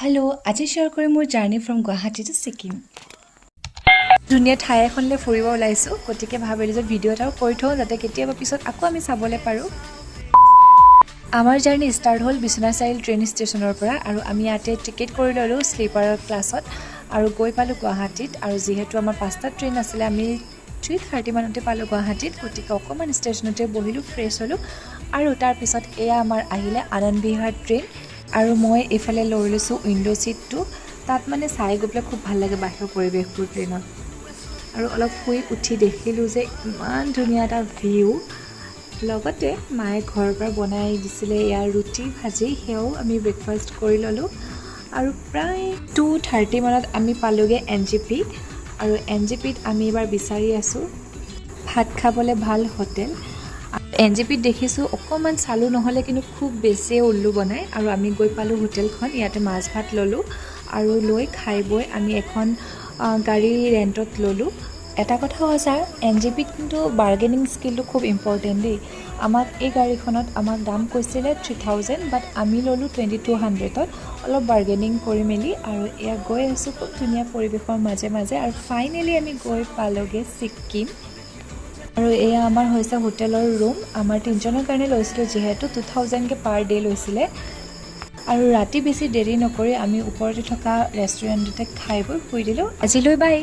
Hello' আজি share কৰিম মোৰ journey from Guwahati to Sikkim. ধুনীয়া ঠাই এখনলৈ ফুৰিব ওলাইছোঁ, গতিকে ভাবিলোঁ যে ভিডিঅ' এটাও কৰি থওঁ যাতে কেতিয়াবা পিছত আকৌ আমি চাবলৈ পাৰোঁ। আমাৰ জাৰ্ণি ষ্টাৰ্ট হ'ল বিশ্বনাথ চাৰিআলি ট্ৰেইন ষ্টেচনৰ পৰা, আৰু আমি ইয়াতে টিকেট কৰি ল'লোঁ শ্লিপাৰ ক্লাছত আৰু গৈ পালোঁ গুৱাহাটীত। আৰু যিহেতু আমাৰ 5টা ট্ৰেইন আছিলে, আমি 3:30 মানতে পালোঁ গুৱাহাটীত, গতিকে অকণমান ষ্টেচনতে বহিলোঁ, ফ্ৰেছ হ'লোঁ। আৰু তাৰপিছত এয়া আমাৰ আহিলে আনন্দ বিহাৰ ট্ৰেইন, আৰু মই এইফালে লৈ লৈছোঁ উইণ্ডো ছিটটো। তাত মানে চাই গৈ পেলাই খুব ভাল লাগে বাহিৰৰ পৰিৱেশবোৰ ট্ৰেইনত। আৰু অলপ শুই উঠি দেখিলোঁ যে ইমান ধুনীয়া এটা ভিউ। লগতে মায়ে ঘৰৰ পৰা বনাই দিছিলে ইয়াৰ ৰুটি ভাজি, সেয়াও আমি ব্ৰেকফাষ্ট কৰি ল'লোঁ। আৰু প্ৰায় 2:30 মানত আমি পালোঁগৈ NGP, আৰু NGPত আমি এইবাৰ বিচাৰি আছোঁ ভাত খাবলৈ ভাল হোটেল। NGPত দেখিছোঁ অকণমান চালোঁ, নহ'লে কিন্তু খুব বেছিয়ে উল্লু বনায়। আৰু আমি গৈ পালোঁ হোটেলখন, ইয়াতে মাছ ভাত ল'লোঁ আৰু লৈ খাই বৈ আমি এখন গাড়ী ৰেণ্টত ল'লোঁ। এটা কথা সঁচা, NGPত কিন্তু বাৰ্গেনিং স্কিলটো খুব ইম্পৰ্টেণ্ট দেই। আমাক এই গাড়ীখনত আমাক দাম কৈছিলে 3,000, বাট আমি ল'লোঁ 2,200ত, অলপ বাৰ্গেনিং কৰি মেলি। আৰু এয়া গৈ আছোঁ খুব ধুনীয়া পৰিৱেশৰ মাজে মাজে, আৰু ফাইনেলি আমি গৈ পালোঁগৈ ছিকিম। আৰু এয়া আমাৰ হৈছে হোটেলৰ ৰুম। আমাৰ 3জনৰ কাৰণে লৈছিলোঁ, যিহেতু 2,000কৈ পাৰ ডে লৈছিলে। আৰু ৰাতি বেছি দেৰি নকৰি আমি ওপৰতে থকা ৰেষ্টুৰেণ্টতে খাই বৈ শুই দিলোঁ। আজিলৈ বাই।